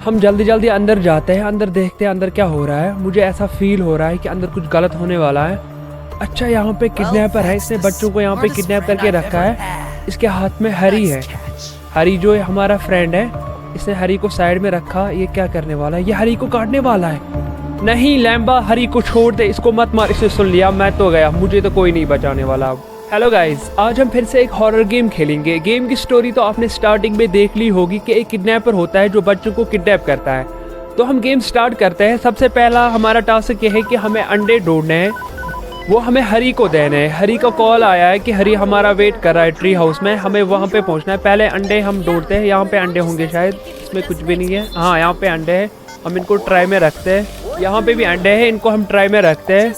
हम जल्दी जल्दी अंदर जाते हैं, अंदर देखते हैं अंदर क्या हो रहा है। मुझे ऐसा फील हो रहा है कि अंदर कुछ गलत होने वाला है। अच्छा, यहाँ पे किडनैपर है, इसने बच्चों को यहाँ पे किडनैप करके रखा है। इसके हाथ में हरी है, हरी जो है हमारा फ्रेंड है, इसने हरी को साइड में रखा। ये क्या करने वाला है? ये हरी को काटने वाला है। नहीं लैम्बा, हरी को छोड़ दे, इसको मत मार। इसे सुन लिया, मैं तो गया, मुझे तो कोई नहीं बचाने वाला अब। हेलो गाइस, आज हम फिर से एक हॉरर गेम खेलेंगे। गेम की स्टोरी तो आपने स्टार्टिंग में देख ली होगी कि एक किडनैपर होता है जो बच्चों को किडनैप करता है। तो हम गेम स्टार्ट करते हैं। सबसे पहला हमारा टास्क ये है कि हमें अंडे ढूंढने हैं, वो हमें हरी को देने हैं। हरी का कॉल आया है कि हरी हमारा वेट कर रहा है ट्री हाउस में, हमें वहाँ पे पहुँचना है। पहले अंडे हम ढूंढते हैं, यहाँ पे अंडे होंगे शायद, इसमें कुछ भी नहीं है। हाँ, यहाँ पे अंडे हैं, हम इनको ट्राई में रखते हैं। यहाँ पे भी अंडे हैं, इनको हम ट्राई में रखते हैं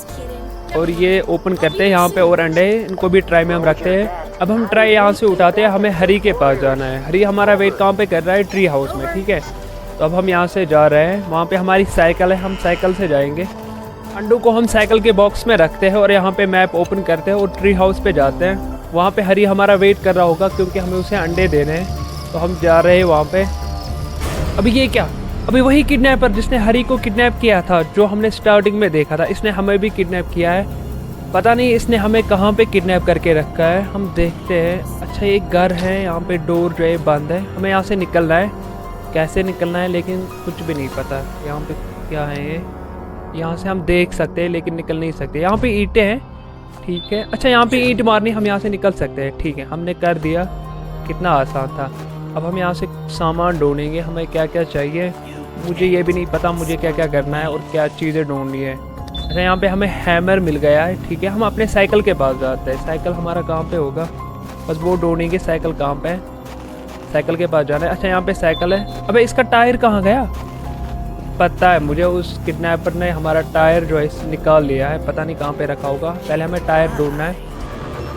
और ये ओपन करते हैं। यहाँ पे और अंडे हैं, इनको भी ट्राई में हम रखते हैं। अब हम ट्राई यहाँ से उठाते हैं, हमें हरी के पास जाना है। हरी हमारा वेट कहाँ पे कर रहा है? ट्री हाउस में, ठीक है। तो अब हम यहाँ से जा रहे हैं, वहाँ पे हमारी साइकिल है, हम साइकिल से जाएंगे। अंडों को हम साइकिल के बॉक्स में रखते हैं और यहाँ पे मैप ओपन करते हैं और ट्री हाउस पे जाते हैं। वहाँ पे हरी हमारा वेट कर रहा होगा क्योंकि हमें उसे अंडे देने हैं। तो हम जा रहे हैं वहाँ पे। अभी ये क्या? अभी वही किडनैपर जिसने हरी को किडनैप किया था, जो हमने स्टार्टिंग में देखा था, इसने हमें भी किडनैप किया है। पता नहीं इसने हमें कहाँ पे किडनैप करके रखा है, हम देखते हैं। अच्छा, एक घर है, यहाँ पे डोर जो है बंद है, हमें यहाँ से निकलना है। कैसे निकलना है लेकिन कुछ भी नहीं पता। यहाँ पे क्या है ये? यहाँ से हम देख सकते हैं लेकिन निकल नहीं सकते। यहाँ पे ईंटें हैं, ठीक है। अच्छा, यहाँ पे ईंट मारनी, हम यहाँ से निकल सकते हैं, ठीक है। हमने कर दिया, कितना आसान था। अब हम यहाँ से सामान ढूंढेंगे, हमें क्या क्या चाहिए। मुझे ये भी नहीं पता मुझे क्या क्या करना है और क्या चीज़ें ढूंढनी है। अच्छा, यहाँ पे हमें हैमर मिल गया है, ठीक है। हम अपने साइकिल के पास जाते हैं। साइकिल हमारा कहाँ पे होगा? बस वो ढूंढेंगे, साइकिल कहाँ पे है? साइकिल के पास जाना है। अच्छा, यहाँ पे साइकिल है। अबे इसका टायर कहाँ गया? पता है मुझे, उस किडनैपर ने हमारा टायर जो है निकाल लिया है, पता नहीं कहाँ पे रखा होगा। पहले हमें टायर ढूंढना है।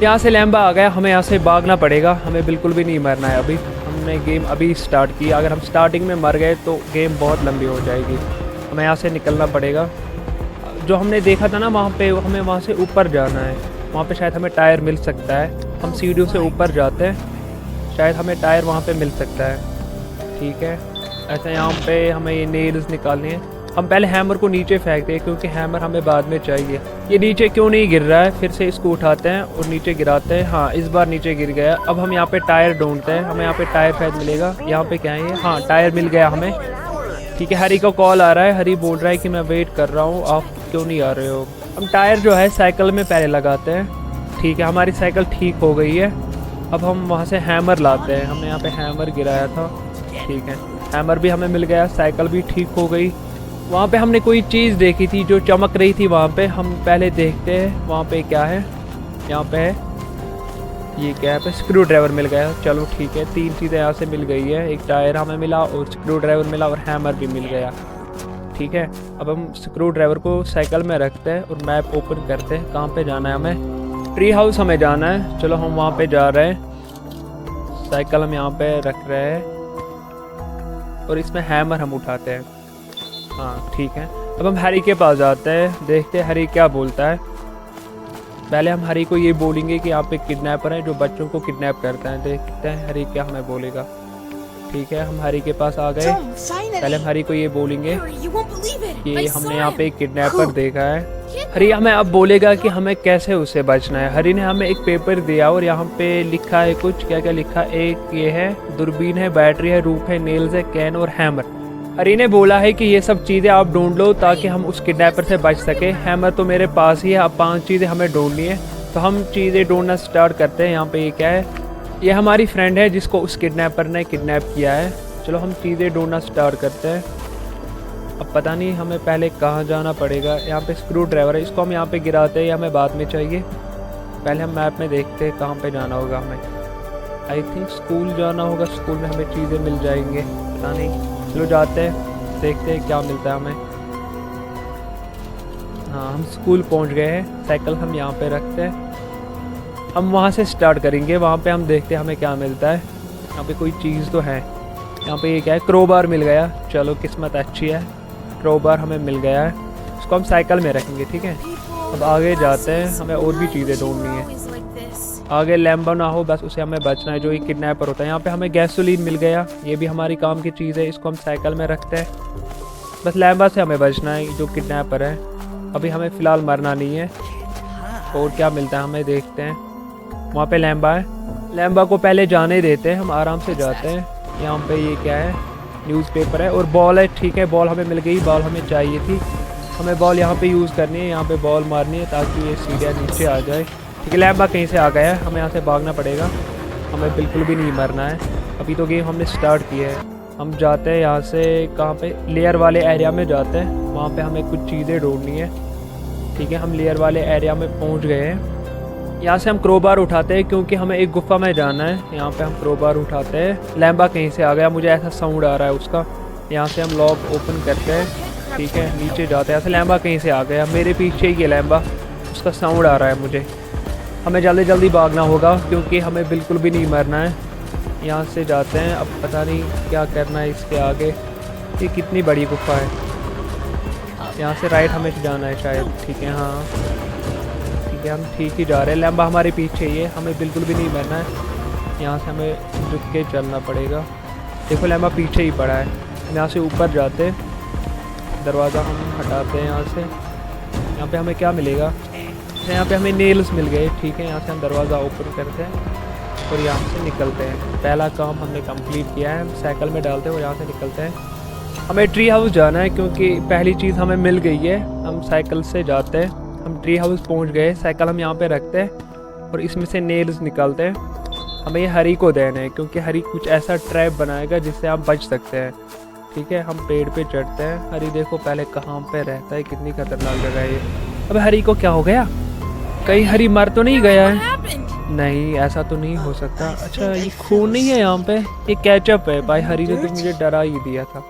यहाँ से लैम्बा आ गया, हमें यहाँ से भागना पड़ेगा, हमें बिल्कुल भी नहीं मरना है। अभी हमने गेम अभी स्टार्ट की, अगर हम स्टार्टिंग में मर गए तो गेम बहुत लंबी हो जाएगी। हमें यहाँ से निकलना पड़ेगा। जो हमने देखा था ना वहाँ पे, हमें वहाँ से ऊपर जाना है, वहाँ पे शायद हमें टायर मिल सकता है। हम सीढ़ियों से ऊपर जाते हैं, शायद हमें टायर वहाँ पे मिल सकता है, ठीक है। ऐसा यहाँ पे हमें ये नेल्स निकालने हैं। हम पहले हैमर को नीचे फेंकते हैं क्योंकि हैमर हमें बाद में चाहिए। ये नीचे क्यों नहीं गिर रहा है? फिर से इसको उठाते हैं और नीचे गिराते हैं। हाँ, इस बार नीचे गिर गया। अब हम यहाँ पे टायर ढूंढते हैं, हमें यहाँ पे टायर शायद मिलेगा। यहाँ पे क्या है ये? हाँ, टायर मिल गया हमें, ठीक है। हरी का कॉल आ रहा है, हरी बोल रहा है कि मैं वेट कर रहा हूँ, आप क्यों नहीं आ रहे हो। हम टायर जो है साइकिल में पहले लगाते हैं, ठीक है। हमारी साइकिल ठीक हो गई है। अब हम वहाँ से हैमर लाते हैं, हमने यहाँ पे हैमर गिराया था, ठीक है। हैमर भी हमें मिल गया, साइकिल भी ठीक हो गई। वहाँ पे हमने कोई चीज़ देखी थी जो चमक रही थी, वहाँ पे हम पहले देखते हैं वहाँ पे क्या है। यहाँ पे है, ये क्या है? स्क्रू ड्राइवर मिल गया, चलो ठीक है। 3 चीज़ें यहाँ से मिल गई है, एक टायर हमें मिला और स्क्रू ड्राइवर मिला और हैमर भी मिल गया, ठीक है। अब हम स्क्रू ड्राइवर को साइकिल में रखते हैं और मैप ओपन करते हैं। कहाँ पे जाना है हमें? ट्री हाउस हमें जाना है, चलो हम वहाँ पे जा रहे हैं। साइकिल हम यहाँ पे रख रहे हैं और इसमें हैमर हम उठाते हैं, हाँ ठीक है। अब हम हरी के पास जाते हैं, देखते हैं हरी क्या बोलता है। पहले हम हरी को ये बोलेंगे कि यहाँ पे किडनैपर है जो बच्चों को किडनैप करता है, देखते हैं हरी क्या हमें बोलेगा, ठीक है। हम हरी के पास आ गए। पहले हम हरी को ये बोलेंगे कि हमने यहाँ पे एक किडनैपर देखा है। हरी हमें अब बोलेगा कि हमें कैसे उससे बचना है। हरी ने हमें एक पेपर दिया और यहाँ पे लिखा है कुछ, क्या क्या लिखा है? एक ये है, दूरबीन है, बैटरी है, रूप है, नेल्स है, कैन और हैमर। हरी ने बोला है कि ये सब चीज़ें आप ढूंढ लो ताकि हम उस किडनैपर से बच सके। हैमर तो मेरे पास ही है, अब 5 चीज़ें हमें ढूंढनी है। तो हम चीज़ें ढूंढना स्टार्ट करते हैं। यहाँ पे ये क्या है? ये हमारी फ्रेंड है जिसको उस किडनैपर ने किडनैप किया है। चलो हम चीज़ें ढूंढना स्टार्ट करते हैं। अब पता नहीं हमें पहले कहाँ जाना पड़ेगा। यहाँ पे स्क्रू ड्राइवर है, इसको हम यहाँ पे गिराते हैं या हमें बाद में चाहिए? पहले हम मैप में देखते हैं कहाँ पे जाना होगा हमें। आई थिंक स्कूल जाना होगा, स्कूल में हमें चीज़ें मिल जाएंगे, पता नहीं। चलो जाते हैं, देखते हैं क्या मिलता है हमें। हाँ, हम स्कूल पहुँच गए हैं। साइकिल हम यहाँ पे रखते हैं, हम वहाँ से स्टार्ट करेंगे। वहाँ पे हम देखते हैं हमें क्या मिलता है। यहाँ पे कोई चीज़ तो है। यहाँ पे ये क्या है? क्रोबार मिल गया, चलो किस्मत अच्छी है। क्रोबार हमें मिल गया है, उसको हम साइकिल में रखेंगे, ठीक है। अब आगे जाते हैं, हमें और भी चीज़ें ढूंढनी है। आगे लैम्बो ना हो, बस उसे हमें बचना है जो ये किडनैपर होता है। यहाँ पे हमें गैसोलीन मिल गया, ये भी हमारी काम की चीज़ है, इसको हम साइकिल में रखते हैं। बस लैम्बा से हमें बचना है जो किडनैपर है। अभी हमें फ़िलहाल मरना नहीं है। और क्या मिलता है हमें देखते हैं। वहाँ पे लैम्बा है, लैम्बा को पहले जाने देते हैं, हम आराम से जाते हैं। यहाँ पे ये क्या है, न्यूज़पेपर है और बॉल है। ठीक है, बॉल हमें मिल गई, बॉल हमें चाहिए थी। हमें बॉल यहाँ पे यूज़ करनी है, यहाँ पे बॉल मारनी है ताकि ये सीढ़ियाँ नीचे आ जाए। ठीक है, लैम्बा कहीं से आ गया है, हमें यहाँ से भागना पड़ेगा। हमें बिल्कुल भी नहीं मरना है। अभी तो गेम हमने स्टार्ट किया है। हम जाते हैं यहाँ से, कहाँ पे, लेयर वाले एरिया में जाते हैं। वहाँ पे हमें कुछ चीज़ें ढूंढनी है। ठीक है, हम लेयर वाले एरिया में पहुँच गए हैं। यहाँ से हम क्रोबार उठाते हैं क्योंकि हमें एक गुफा में जाना है। यहाँ पे हम क्रोबार उठाते हैं। लैम्बा कहीं से आ गया, मुझे ऐसा साउंड आ रहा है उसका। यहाँ से हम लॉक ओपन करते हैं। ठीक है, नीचे जाते हैं। ऐसे लैम्बा कहीं से आ गया, मेरे पीछे ही है लैम्बा, उसका साउंड आ रहा है मुझे। हमें जल्दी जल्दी भागना होगा क्योंकि हमें बिल्कुल भी नहीं मरना है। यहाँ से जाते हैं। अब पता नहीं क्या करना है इसके आगे। ये कितनी बड़ी गुफा है। यहाँ से राइट हमें जाना है शायद। ठीक है, हाँ ठीक है, हम ठीक ही जा रहे हैं। लैम्बा हमारे पीछे ही है, हमें बिल्कुल भी नहीं मरना है। यहाँ से हमें झुक के चलना पड़ेगा। देखो लैम्बा पीछे ही पड़ा है। हम यहाँ से ऊपर जाते हैं, दरवाज़ा हम हटाते हैं यहाँ से। यहाँ पे हमें क्या मिलेगा, यहाँ पे हमें नेल्स मिल गए। ठीक है, यहाँ से हम दरवाज़ा ओपन करते हैं और यहाँ से निकलते हैं। पहला काम हमने कंप्लीट किया है। हम साइकिल में डालते हैं और यहाँ से निकलते हैं। हमें ट्री हाउस जाना है क्योंकि पहली चीज़ हमें मिल गई है। हम साइकिल से जाते हैं, हम ट्री हाउस पहुँच गए। साइकिल हम यहाँ पे रखते हैं और इसमें से नेल्स निकालते हैं। हमें ये हरी को देना है क्योंकि हरी कुछ ऐसा ट्रैप बनाएगा जिससे आप बच सकते हैं। ठीक है, हम पेड़ पे चढ़ते हैं। हरी देखो पहले कहाँ पे रहता है, कितनी खतरनाक जगह है ये। अब हरी को क्या हो गया, कहीं हरी मर तो नहीं गया है? नहीं, ऐसा तो नहीं हो सकता। अच्छा, ये खून नहीं है यहाँ पे, ये केचप है। भाई हरी ने तो मुझे डरा ही दिया था।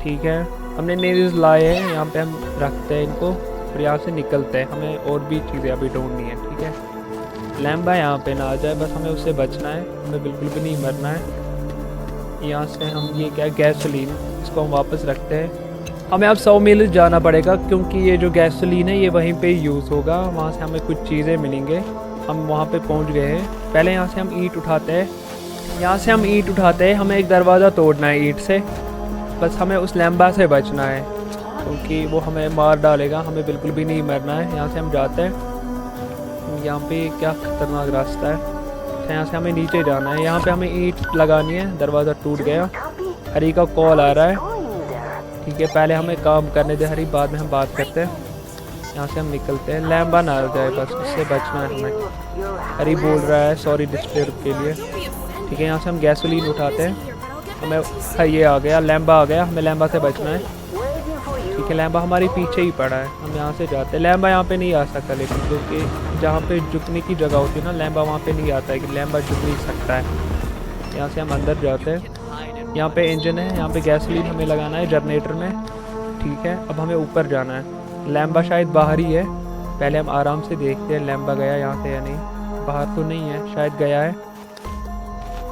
ठीक है, हमने नेल्स लाए हैं, यहाँ पे हम रखते हैं इनको और यहाँ से निकलते हैं। हमें और भी चीज़ें अभी ढूंढनी है। ठीक है, लैम्बा यहाँ पे ना आ जाए, बस हमें उससे बचना है। हमें बिल्कुल भी नहीं मरना है। यहाँ से हम ये क्या, गैसोलीन, इसको हम वापस रखते हैं। हमें अब 100 मील जाना पड़ेगा क्योंकि ये जो गैसोलीन है ये वहीं पे यूज़ होगा। वहाँ से हमें कुछ चीज़ें मिलेंगे। हम वहाँ पे पहुँच गए हैं। पहले यहाँ से हम ईंट उठाते हैं। यहाँ से हम ईंट उठाते हैं। हमें एक दरवाज़ा तोड़ना है ईंट से। बस हमें उस लैम्बा से बचना है क्योंकि वो हमें मार डालेगा। हमें बिल्कुल भी नहीं मरना है। यहाँ से हम जाते हैं। यहाँ पे क्या खतरनाक रास्ता है। यहाँ से हमें नीचे जाना है। यहाँ पे हमें ईंट लगानी है। दरवाज़ा टूट गया। हरी का कॉल आ रहा है। ठीक है, पहले हमें काम करने दे हरी, बाद में हम बात करते हैं। यहाँ से हम निकलते हैं। लैम्बा ना आ जाए, बस उससे बचना है हमें। हरी बोल रहा है सॉरी डिस्टर्ब के लिए। ठीक है, यहाँ से हम गैसोलीन उठाते हैं। हमें ये आ गया, लैम्बा आ गया। हमें लैम्बा से बचना है। ठीक है, लैम्बा हमारे पीछे ही पड़ा है। हम यहाँ से जाते हैं। लैम्बा यहाँ पे नहीं आ सकता लेकिन, क्योंकि जहाँ पे झुकने की जगह होती है ना, लैम्बा वहाँ पे नहीं आता है कि लैम्बा झुक नहीं सकता है। यहाँ से हम अंदर जाते हैं। यहाँ पे इंजन है, यहाँ पे गैसोलीन हमें लगाना है जनरेटर में। ठीक है, अब हमें ऊपर जाना है। लैम्बा शायद बाहर ही है। पहले हम आराम से देखते हैं लैम्बा गया यहाँ से या नहीं। बाहर तो नहीं है, शायद गया है,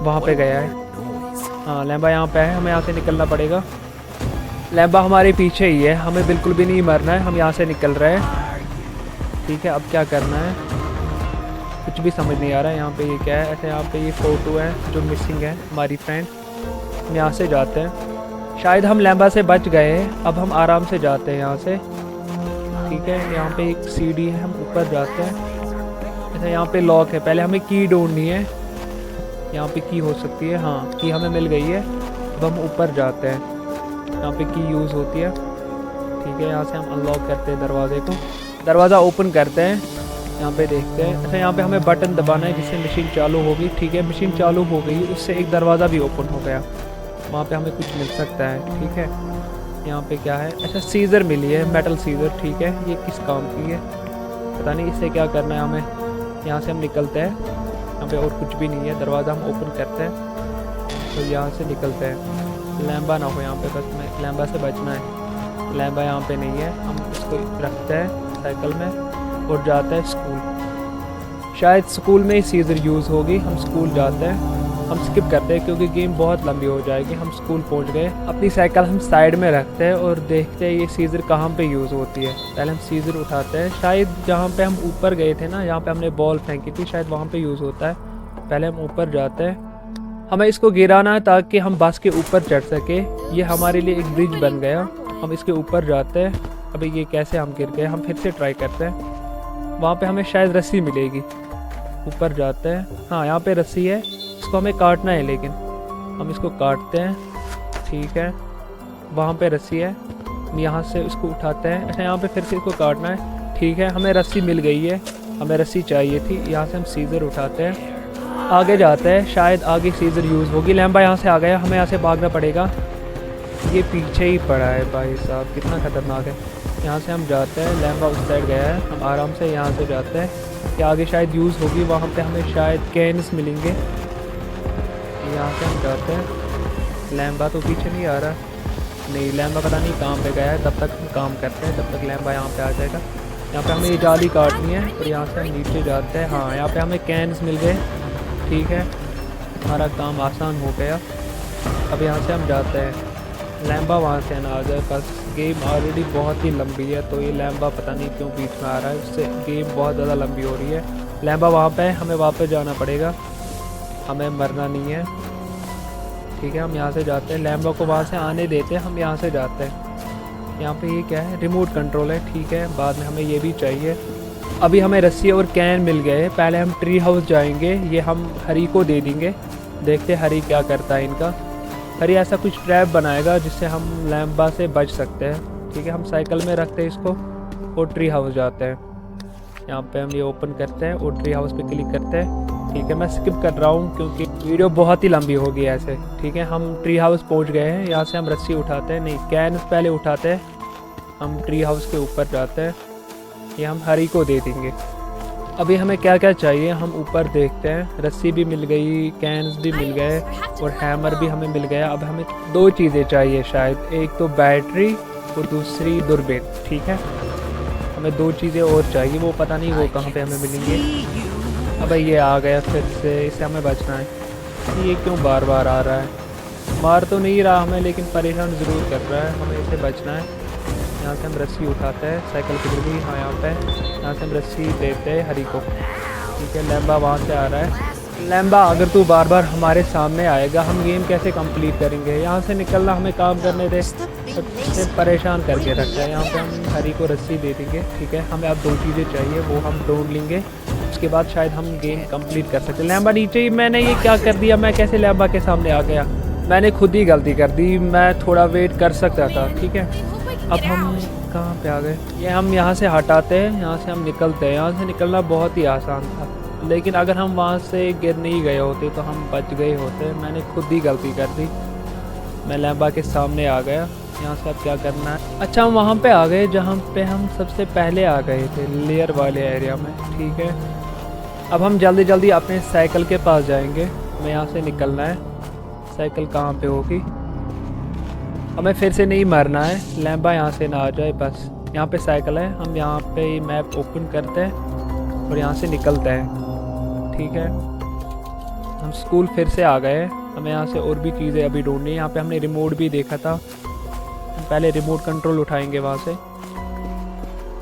वहाँ पे गया है। हाँ, लैम्बा यहाँ पे है। हमें यहाँ से निकलना पड़ेगा। लैम्बा हमारे पीछे ही है। हमें बिल्कुल भी नहीं मरना है। हम यहाँ से निकल रहे हैं। ठीक है, अब क्या करना है कुछ भी समझ नहीं आ रहा है। यहाँ पे ये क्या है, ऐसे यहाँ पे ये फ़ोटो है जो मिसिंग है हमारी फ्रेंड। हम यहाँ से जाते हैं। शायद हम लैम्बा से बच गए हैं। अब हम आराम से जाते हैं यहाँ से। ठीक है, यहाँ पे एक सीढ़ी है, हम ऊपर जाते हैं। अच्छा, यहाँ पे लॉक है। पहले हमें की ढूंढनी है। यहाँ पे की हो सकती है, हाँ की हमें मिल गई है। अब हम ऊपर जाते हैं। यहाँ पे की यूज़ होती है। ठीक है, यहाँ से हम अनलॉक करते हैं दरवाजे को। दरवाज़ा ओपन करते हैं। यहाँ पे देखते हैं। अच्छा, यहाँ पे हमें बटन दबाना है जिससे मशीन चालू होगी। ठीक है, मशीन चालू हो गई, उससे एक दरवाज़ा भी ओपन हो गया। वहाँ पे हमें कुछ मिल सकता है। ठीक है, यहाँ पे क्या है, अच्छा सीज़र मिली है, मेटल सीज़र। ठीक है, ये किस काम की है पता नहीं, इससे क्या करना है हमें। यहाँ से हम निकलते हैं। यहाँ पे और कुछ भी नहीं है। दरवाज़ा हम ओपन करते हैं तो यहाँ से निकलते हैं। लैम्बा ना हो यहाँ पे, बस हमें लैम्बा से बचना है। लैम्बा यहाँ पे नहीं है। हम इसको रखते हैं साइकिल में और जाते हैं स्कूल। शायद स्कूल में ही सीज़र यूज़ होगी। हम स्कूल जाते हैं। हम स्किप करते हैं क्योंकि गेम बहुत लंबी हो जाएगी। हम स्कूल पहुंच गए। अपनी साइकिल हम साइड में रखते हैं और देखते हैं ये सीज़र कहाँ पे यूज़ होती है। पहले हम सीज़र उठाते हैं, शायद जहाँ पे हम ऊपर गए थे ना, जहाँ पे हमने बॉल फेंकी थी, शायद वहाँ पे यूज़ होता है। पहले हम ऊपर जाते हैं, हमें इसको गिराना है ताकि हम बस के ऊपर चढ़ सके। ये हमारे लिए एक ब्रिज बन गया। हम इसके ऊपर जाते हैं। अभी ये कैसे हम गिर गए, हम फिर से ट्राई करते हैं। वहाँ पे हमें शायद रस्सी मिलेगी। ऊपर जाते हैं, हाँ यहाँ पे रस्सी है, इसको हमें काटना है, लेकिन हम इसको काटते हैं। ठीक है, वहाँ पे रस्सी है, हम यहाँ से इसको उठाते हैं। अच्छा, यहाँ पे फिर से इसको काटना है। ठीक है, हमें रस्सी मिल गई है, हमें रस्सी चाहिए थी। यहाँ से हम सीज़र उठाते हैं, आगे जाते हैं, शायद आगे सीज़र यूज़ होगी। लैम्बा यहाँ से आ गया, हमें यहाँ से भागना पड़ेगा। ये पीछे ही पड़ा है भाई साहब, कितना ख़तरनाक है। यहाँ से हम जाते हैं, लैम्बा उस साइड गया है, हम आराम से यहाँ से जाते हैं कि आगे शायद यूज़ होगी। वहाँ पे हमें शायद कैन्स मिलेंगे। यहाँ से हम जाते हैं, लैम्बा तो पीछे नहीं आ रहा, नहीं लैम्बा पता नहीं कहाँ पे गया है। तब तक हम काम करते हैं, तब तक लैम्बा यहाँ पे आ जाएगा। यहाँ पे हमें ये जाली काटनी है और यहाँ से हम नीचे जाते हैं। हाँ, यहाँ पे हमें कैन्स मिल गए। ठीक है, हमारा काम आसान हो गया। अब यहाँ से हम जाते हैं, लैम्बा वहाँ से ना आ जाए बस। गेम ऑलरेडी बहुत ही लंबी है, तो ये लैम्बा पता नहीं क्यों बीच में आ रहा है, उससे गेम बहुत ज़्यादा लंबी हो रही है। लैम्बा वहाँ पे है, हमें वापस जाना पड़ेगा, हमें मरना नहीं है। ठीक है, हम यहाँ से जाते हैं, लैम्बा को वहाँ से आने देते हैं, हम यहाँ से जाते हैं। यहाँ पे ये क्या है, रिमोट कंट्रोल है। ठीक है, बाद में हमें ये भी चाहिए। अभी हमें रस्सी और कैन मिल गए। पहले हम ट्री हाउस जाएंगे, ये हम हरी को दे देंगे, देखते हरी क्या करता है इनका। हरी ऐसा कुछ ट्रैप बनाएगा जिससे हम लैम्बा से बच सकते हैं। ठीक है, हम साइकिल में रखते हैं इसको और ट्री हाउस जाते हैं। यहाँ पे हम ये ओपन करते हैं और ट्री हाउस पे क्लिक करते हैं। ठीक है, मैं स्किप कर रहा हूँ क्योंकि वीडियो बहुत ही लंबी होगी ऐसे। ठीक है, हम ट्री हाउस पहुँच गए हैं। यहाँ से हम रस्सी उठाते हैं, नहीं कैन पहले उठाते हैं, हम ट्री हाउस के ऊपर जाते हैं, ये हम हरी को दे देंगे। अभी हमें क्या क्या चाहिए हम ऊपर देखते हैं। रस्सी भी मिल गई, कैन्स भी मिल गए और हैमर भी हमें मिल गया। अब हमें दो चीज़ें चाहिए शायद, एक तो बैटरी और दूसरी दूरबीन। ठीक है, हमें दो चीज़ें और चाहिए, वो पता नहीं वो कहाँ पे हमें मिलेंगे। अब ये आ गया फिर से, इसे हमें बचना है। ये क्यों बार बार आ रहा है, मार तो नहीं रहा हमें लेकिन परेशान ज़रूर कर रहा है, हमें इसे बचना है। यहाँ से हम रस्सी उठाते हैं, साइकिल किधर गई, हाँ यहाँ पे। यहाँ से हम रस्सी देते हैं हरी को। ठीक है, लैम्बा वहाँ से आ रहा है। लैम्बा अगर तू बार बार हमारे सामने आएगा हम गेम कैसे कंप्लीट करेंगे। यहाँ से निकलना, हमें काम करने दे, सबसे परेशान करके रखा है। यहाँ पे हम हरी को रस्सी दे देंगे। ठीक है, हमें अब दो चीज़ें चाहिए, वो हम ढूंढ लेंगे, उसके बाद शायद हम गेम कंप्लीट कर सकते हैं। लैम्बा नीचे ही, मैंने ये क्या कर दिया, मैं कैसे लैम्बा के सामने आ गया, मैंने खुद ही गलती कर दी, मैं थोड़ा वेट कर सकता था। ठीक है, अब हम कहाँ पे आ गए, ये हम यहाँ से हटाते हैं, यहाँ से हम निकलते हैं। यहाँ से निकलना बहुत ही आसान था, लेकिन अगर हम वहाँ से गिर नहीं गए होते तो हम बच गए होते। मैंने खुद ही गलती कर दी, मैं लैम्बा के सामने आ गया। यहाँ से अब क्या करना है, अच्छा हम वहाँ पे आ गए जहाँ पे हम सबसे पहले आ गए थे, लेयर वाले एरिया में। ठीक है, अब हम जल्दी जल्दी अपने साइकिल के पास जाएंगे, हमें यहाँ से निकलना है। साइकिल कहाँ पे होगी, हमें फिर से नहीं मरना है, लैम्बा यहाँ से ना आ जाए बस। यहाँ पे साइकिल है, हम यहाँ पे मैप ओपन करते हैं और यहाँ से निकलते हैं। ठीक है, हम स्कूल फिर से आ गए, हमें यहाँ से और भी चीज़ें अभी ढूंढनी है। यहाँ पे हमने रिमोट भी देखा था, हम पहले रिमोट कंट्रोल उठाएंगे वहाँ से,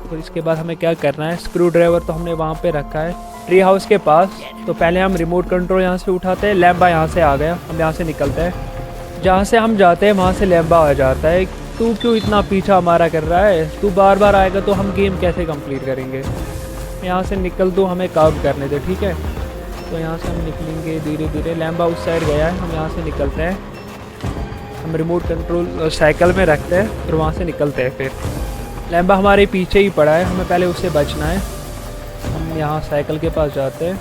और इसके बाद हमें क्या करना है, स्क्रू ड्राइवर तो हमने वहाँ पे रखा है ट्री हाउस के पास। तो पहले हम रिमोट कंट्रोल यहाँ से उठाते हैं, लैम्बा यहाँ से आ गया, हम यहाँ से निकलते हैं। जहाँ से हम जाते हैं वहाँ से लैम्बा आ जाता है। तू क्यों इतना पीछा हमारा कर रहा है, तू बार बार आएगा तो हम गेम कैसे कंप्लीट करेंगे। यहाँ से निकल दो, हमें काम करने दे। ठीक है, तो यहाँ से हम निकलेंगे धीरे धीरे, लैम्बा उस साइड गया है, हम यहाँ से निकलते हैं। हम रिमोट कंट्रोल साइकिल में रखते हैं और वहाँ से निकलते हैं। फिर लैम्बा हमारे पीछे ही पड़ा है, हमें पहले उससे बचना है। हम यहाँ साइकिल के पास जाते हैं,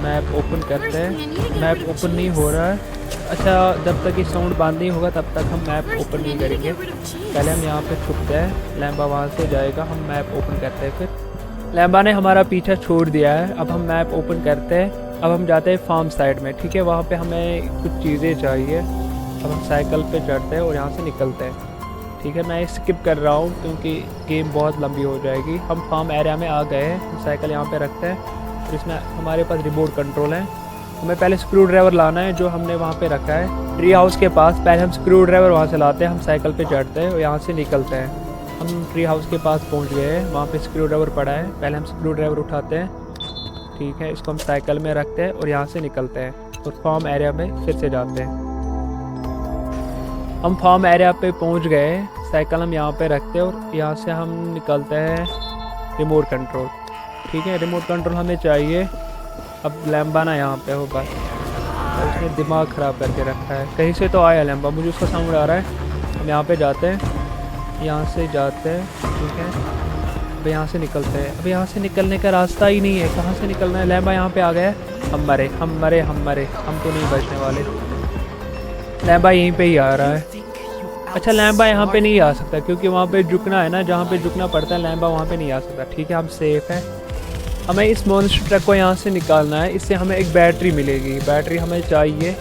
मैप ओपन करते हैं, मैप ओपन नहीं हो रहा है। अच्छा, जब तक ये साउंड बंद नहीं होगा तब तक हम मैप ओपन नहीं करेंगे। पहले हम यहाँ पे छुपते हैं, लैम्बा वहाँ से जाएगा, हम मैप ओपन करते हैं। फिर लैम्बा ने हमारा पीछा छोड़ दिया है, अब हम मैप ओपन करते हैं। अब हम जाते हैं फार्म साइड में। ठीक है, वहाँ पे हमें कुछ चीज़ें चाहिए। अब हम साइकिल पे चढ़ते हैं और यहाँ से निकलते हैं। ठीक है, मैं स्किप कर रहा हूँ क्योंकि गेम बहुत लंबी हो जाएगी। हम फार्म एरिया में आ गए हैं, हम साइकिल यहाँ पे रखते हैं और इसमें हमारे पास रिमोट कंट्रोल है। हमें पहले स्क्रू ड्राइवर लाना है जो हमने वहाँ पे रखा है ट्री हाउस के पास। पहले हम स्क्रू ड्राइवर वहाँ से लाते हैं, हम साइकिल पे चढ़ते हैं और यहाँ से निकलते हैं। हम ट्री हाउस के पास पहुँच गए हैं, वहाँ पे स्क्रू ड्राइवर पड़ा है। पहले हम स्क्रू ड्राइवर उठाते हैं, ठीक है, इसको हम साइकिल में रखते हैं और यहाँ से निकलते हैं और फार्म एरिया में फिर से जाते हैं। हम फार्म एरिया पे पहुँच गए, साइकिल हम यहाँ पे रखते हैं और यहाँ से हम निकलते हैं रिमोट कंट्रोल, ठीक है। रिमोट कंट्रोल हमें चाहिए। अब लैम्बा ना यहाँ पे हो बस, उसने दिमाग ख़राब करके रखा है। कहीं से तो आया लैम्बा, मुझे उसका साउंड आ रहा है। हम यहाँ पे जाते हैं, यहाँ से जाते हैं, ठीक है। अब यहाँ से निकलते हैं। अब यहाँ से निकलने का रास्ता ही नहीं है, कहाँ से निकलना है। लैम्बा यहाँ पे आ गया है, हम मरे, हम मरे, हम मरे, हम तो नहीं बचने वाले। लैम्बा यहीं पे ही आ रहा है। अच्छा, लैम्बा यहाँ पे नहीं आ सकता क्योंकि वहाँ पे झुकना है ना, जहाँ पे झुकना पड़ता है। लैम्बा वहाँ पे नहीं आ सकता, ठीक है, हम सेफ हैं। हमें इस मॉन्स्टर ट्रक को यहाँ से निकालना है, इससे हमें एक बैटरी मिलेगी। बैटरी हमें चाहिए,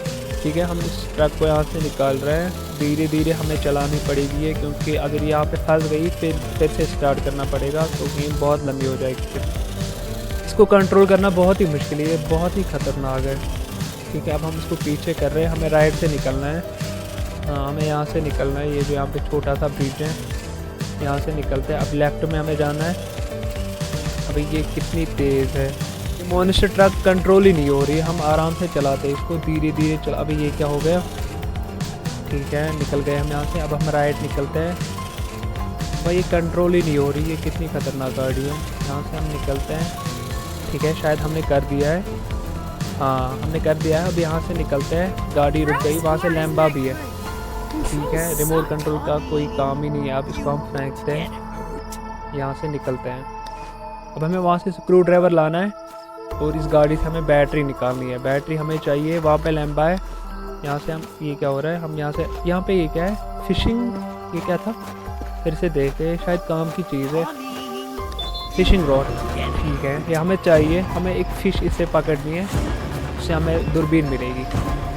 ठीक है। हम इस ट्रक को यहाँ से निकाल रहे हैं, धीरे धीरे हमें चलानी पड़ेगी है क्योंकि अगर यहाँ पे फंस गई फिर से स्टार्ट करना पड़ेगा तो गेम बहुत लंबी हो जाएगी। फिर इसको कंट्रोल करना बहुत ही मुश्किल है, बहुत ही ख़तरनाक है, ठीक है। अब हम इसको पीछे कर रहे हैं, हमें राइट से निकलना है। हाँ, हमें यहाँ से निकलना है, ये जो यहाँ पे छोटा सा ब्रिज है, यहाँ से निकलते हैं। अब लेफ़्ट में हमें जाना है। अभी ये कितनी तेज़ है, ये मॉन्स्टर ट्रक कंट्रोल ही नहीं हो रही है। हम आराम से चलाते हैं इसको, धीरे धीरे चला। अभी ये क्या हो गया, ठीक है, निकल गए हम यहाँ से। अब हम राइट निकलते हैं। भाई ये कंट्रोल ही नहीं हो रही है, कितनी ख़तरनाक गाड़ी है। यहाँ से हम निकलते हैं, ठीक है, शायद हमने कर दिया है। हाँ, हमने कर दिया है। अब यहाँ से निकलते हैं, गाड़ी रुक गई, वहाँ से लैम्बा भी है, ठीक है। रिमोट कंट्रोल का कोई काम ही नहीं है। अब इसको हम फेंकते हैं, यहाँ से निकलते हैं। अब हमें वहाँ से स्क्रू ड्राइवर लाना है और इस गाड़ी से हमें बैटरी निकालनी है। बैटरी हमें चाहिए, वहाँ पे लैम्बा है। यहाँ से हम, ये क्या हो रहा है, हम यहाँ से, यहाँ पे ये क्या है, फिशिंग, ये क्या था, फिर से देखते हैं, शायद काम की चीज़ है, फिशिंग रॉड, ठीक है। ये हमें चाहिए, हमें एक फ़िश इससे पकड़नी है, उससे हमें दूरबीन मिलेगी।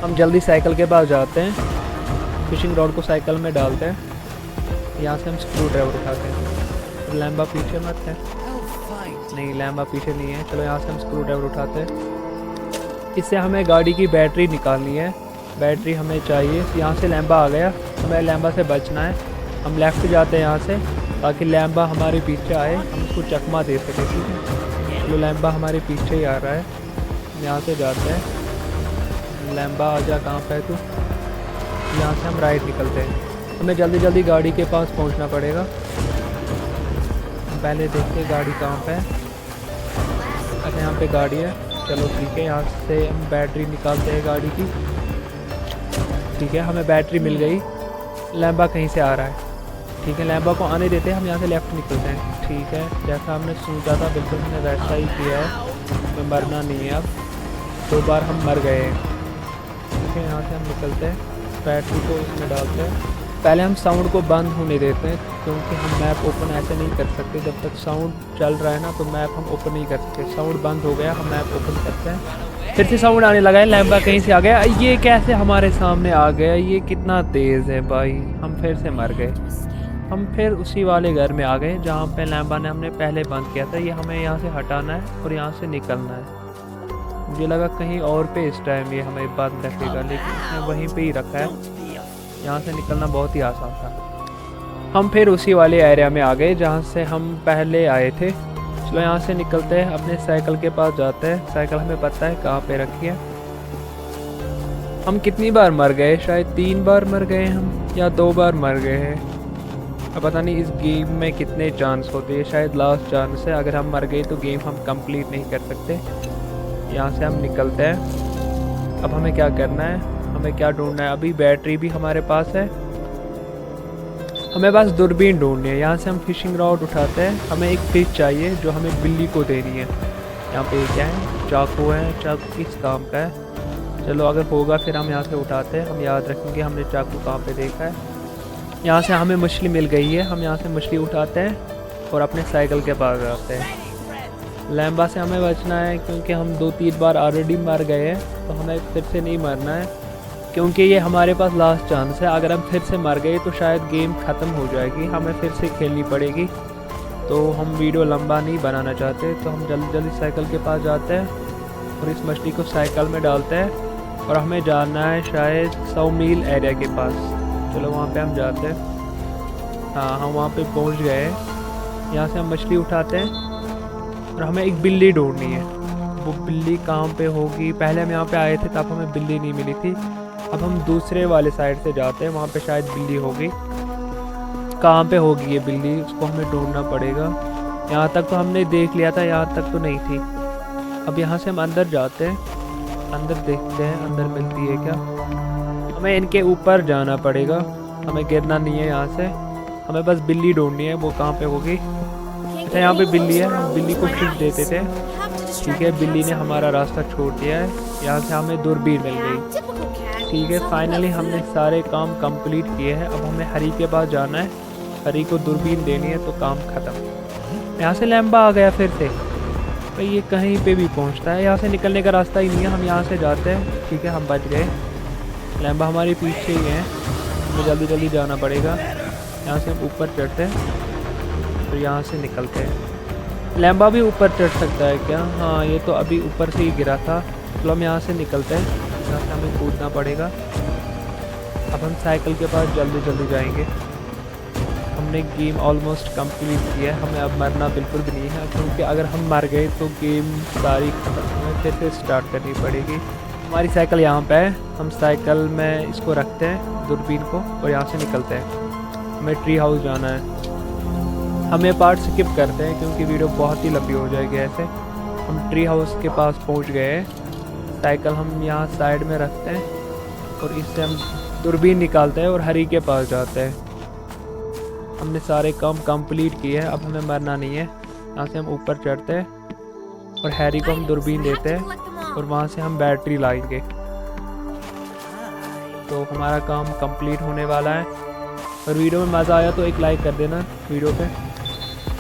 हम जल्दी साइकिल के पास जाते हैं, फिशिंग रॉड को साइकिल में डालते हैं, यहाँ से हम स्क्रू ड्राइवर उठाते हैं। लैम्बा पीछे मत है, नहीं लैम्बा पीछे नहीं है। चलो यहाँ से हम स्क्रू ड्राइवर उठाते हैं, इससे हमें गाड़ी की बैटरी निकालनी है। बैटरी हमें चाहिए, यहाँ से लैम्बा आ गया, हमें लैम्बा से बचना है। हम लेफ़्ट जाते हैं यहाँ से ताकि लैम्बा हमारे पीछे आए, हम उसको चकमा दे सकें, ठीक है। चलो लैम्बा हमारे पीछे ही आ रहा है, यहाँ से जाते हैं। लैम्बा आ जा, कहाँ पे है तू। यहाँ से हम राइट निकलते हैं, हमें जल्दी जल्दी गाड़ी के पास पहुँचना पड़ेगा। हम पहले देखते हैं गाड़ी कहाँ पे है। अच्छा, यहाँ पे गाड़ी है, चलो ठीक है। यहाँ से हम बैटरी निकालते हैं गाड़ी की, ठीक है, हमें बैटरी मिल गई। लैम्बा कहीं से आ रहा है, ठीक है, लैम्बा को आने देते हैं। हम यहाँ से लेफ़्ट निकलते हैं, ठीक है। जैसा हमने सोचा था बिल्कुल हमने वैसा ही किया है, हमें मरना नहीं है। अब 2 बार हम मर गए हैं, ठीक है। यहाँ से हम निकलते हैं, बैटरी को इसमें डालते हैं। पहले हम साउंड को बंद होने देते हैं क्योंकि हम मैप ओपन ऐसे नहीं कर सकते, जब तक साउंड चल रहा है ना तो मैप हम ओपन नहीं कर सकते। साउंड बंद हो गया, हम मैप ओपन करते हैं, फिर से साउंड आने लगा है। लैम्बा कहीं से आ गया, ये कैसे हमारे सामने आ गया, ये कितना तेज़ है भाई। हम फिर से मर गए। हम फिर उसी वाले घर में आ गए जहाँ पे लैम्बा ने हमने पहले बंद किया था। ये हमें यहाँ से हटाना है और यहाँ से निकलना है। मुझे लगा कहीं और पे इस टाइम ये हमें बंद रखेगा, लेकिन उसने वहीं पे ही रखा है। यहाँ से निकलना बहुत ही आसान था। हम फिर उसी वाले एरिया में आ गए जहाँ से हम पहले आए थे। चलो यहाँ से निकलते हैं, अपने साइकिल के पास जाते हैं। साइकिल हमें पता है कहाँ पे रखी है। हम कितनी बार मर गए, शायद 3 बार मर गए हम, या 2 बार मर गए हैं। अब पता नहीं इस गेम में कितने चांस होते हैं, शायद लास्ट चांस है। अगर हम मर गए तो गेम हम कंप्लीट नहीं कर सकते। यहाँ से हम निकलते हैं। अब हमें क्या करना है, हमें क्या ढूंढना है। अभी बैटरी भी हमारे पास है, हमें बस दूरबीन ढूंढनी है। यहाँ से हम फिशिंग रॉड उठाते हैं। हमें एक फिश चाहिए जो हमें बिल्ली को देनी है। यहाँ पे क्या है, चाकू है, चाकू किस काम का है। चलो अगर होगा फिर हम यहाँ से उठाते हैं, हम याद रखेंगे हमने चाकू कहाँ पे देखा है। यहाँ से हमें मछली मिल गई है, हम यहाँ से मछली उठाते हैं और अपने साइकिल के पास जाते हैं। लैम्बा से हमें बचना है क्योंकि हम 2-3 बार ऑलरेडी मर गए हैं, तो हमें फिर से नहीं मरना है क्योंकि ये हमारे पास लास्ट चांस है। अगर हम फिर से मर गए तो शायद गेम ख़त्म हो जाएगी, हमें फिर से खेलनी पड़ेगी। तो हम वीडियो लंबा नहीं बनाना चाहते, तो हम जल्दी जल्दी साइकिल के पास जाते हैं और इस मछली को साइकिल में डालते हैं और हमें जाना है शायद 100 मील एरिया के पास। चलो वहाँ पे हम जाते हैं। हाँ हम वहाँ पे पहुँच गए। यहाँ से हम मछली उठाते हैं और हमें एक बिल्ली ढूंढनी है। वो बिल्ली कहाँ पे होगी? पहले हम यहाँ पे आए थे तब हमें बिल्ली नहीं मिली थी। अब हम दूसरे वाले साइड से जाते हैं, वहाँ पे शायद बिल्ली होगी। कहाँ पे होगी ये बिल्ली? उसको हमें ढूंढना पड़ेगा। यहाँ तक तो हमने देख लिया था, यहाँ तक तो नहीं थी। अब यहाँ से हम अंदर जाते हैं, अंदर देखते हैं अंदर मिलती है क्या। हमें इनके ऊपर जाना पड़ेगा, हमें गिरना नहीं है यहाँ से। हमें बस बिल्ली ढूंढनी है, वो कहाँ पे होगी। अच्छा यहाँ पे बिल्ली है, हम बिल्ली को फिश देते थे। ठीक है, बिल्ली ने हमारा रास्ता छोड़ दिया है। यहाँ से हमें दूरबीन मिल गई। ठीक है, फाइनली हमने सारे काम कंप्लीट किए हैं। अब हमें हरी के पास जाना है, हरी को दूरबीन देनी है तो काम ख़त्म। यहाँ से लैम्बा आ गया फिर से। भाई ये कहीं पे भी पहुँचता है, यहाँ से निकलने का रास्ता ही नहीं है। हम यहाँ से जाते हैं। ठीक है, हम बच गए। लैम्बा हमारे पीछे ही है, हमें जल्दी जल्दी जाना पड़ेगा। यहाँ से हम ऊपर चढ़ते हैं तो यहाँ से निकलते हैं। लैम्बा भी ऊपर चढ़ सकता है क्या? हाँ ये तो अभी ऊपर से ही गिरा था। चलो हम यहाँ से निकलते हैं, यहाँ से हमें कूदना पड़ेगा। अब हम साइकिल के पास जल्दी जल्दी जाएंगे। हमने गेम ऑलमोस्ट कंप्लीट किया है, हमें अब मरना बिल्कुल भी नहीं है, क्योंकि अगर हम मर गए तो गेम सारी खत्म, फिर से स्टार्ट करनी पड़ेगी। हमारी साइकिल यहाँ पे है, हम साइकिल में इसको रखते हैं दूरबीन को और यहाँ से निकलते हैं। हमें ट्री हाउस जाना है। हम ये पार्ट स्किप करते हैं क्योंकि वीडियो बहुत ही लंबी हो जाएगी ऐसे। हम ट्री हाउस के पास पहुँच गए हैं। साइकिल हम यहाँ साइड में रखते हैं और इससे हम दूरबीन निकालते हैं और हरी के पास जाते हैं। हमने सारे काम कंप्लीट किए हैं, अब हमें मरना नहीं है। यहाँ से हम ऊपर चढ़ते हैं और हैरी को हम दूरबीन देते हैं और वहाँ से हम बैटरी लाएंगे तो हमारा काम कंप्लीट होने वाला है। और वीडियो में मज़ा आया तो एक लाइक कर देना वीडियो पे।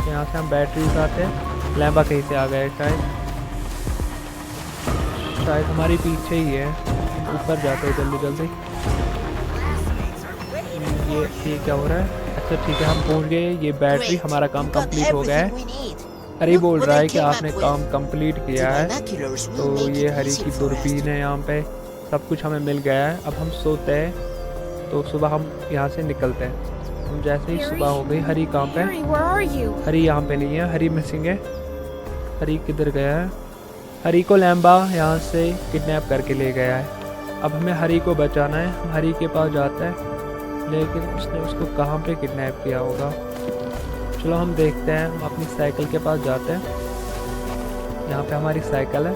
यहाँ से हम बैटरी उठाते हैं। लैम्बा कहीं से आ गया है, शायद हमारे पीछे ही है। ऊपर जाते हैं जल्दी जल्दी। ये क्या हो रहा है? अच्छा ठीक है, हम पहुंच गए। ये बैटरी, हमारा काम कंप्लीट हो गया है। हरी बोल रहा है कि आपने काम कंप्लीट किया है। तो ये हरी की दूरबीन है, यहाँ पे सब कुछ हमें मिल गया है। अब हम सोते हैं तो सुबह हम यहाँ से निकलते हैं। हम जैसे ही सुबह हो गई, हरी कहाँ पे? हरी यहाँ पे नहीं है, हरी मिसिंग है। हरी किधर गया है? हरी को लैम्बा यहाँ से किडनैप करके ले गया है। अब हमें हरी को बचाना है। हम हरी के पास जाते हैं, लेकिन उसने उसको कहाँ पे किडनैप किया होगा। चलो हम देखते हैं। हम अपनी साइकिल के पास जाते हैं। यहाँ पे हमारी साइकिल है।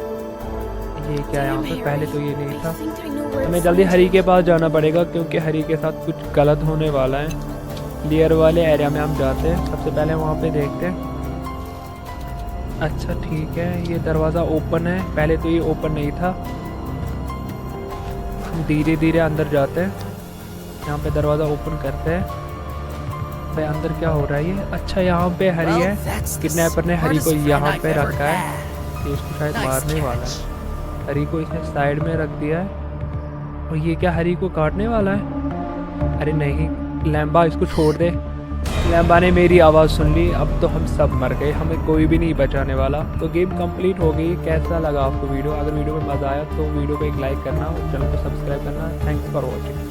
ये क्या है यहाँ पे? पहले तो ये नहीं था। हमें जल्दी हरी के पास जाना पड़ेगा क्योंकि हरी के साथ कुछ गलत होने वाला है। क्लियर वाले एरिया में हम जाते हैं। सबसे पहले वहाँ पे देखते हैं। अच्छा ठीक है, ये दरवाज़ा ओपन है। पहले तो ये ओपन नहीं था। हम धीरे धीरे अंदर जाते हैं। यहाँ पे दरवाज़ा ओपन करते हैं। भाई अंदर क्या हो रहा है ये? अच्छा यहाँ पे हरी है। किडनैपर ने हरी को यहाँ पे रखा है, ये उसको शायद मारने वाला है। हरी को इसने साइड में रख दिया है और ये क्या हरी को काटने वाला है? अरे नहीं, लैम्बा इसको छोड़ दे। लैम्बा ने मेरी आवाज़ सुन ली, अब तो हम सब मर गए, हमें कोई भी नहीं बचाने वाला। तो गेम कंप्लीट हो गई। कैसा लगा आपको वीडियो? अगर वीडियो में मज़ा आया तो वीडियो को एक लाइक करना और चैनल को सब्सक्राइब करना। Thanks for watching.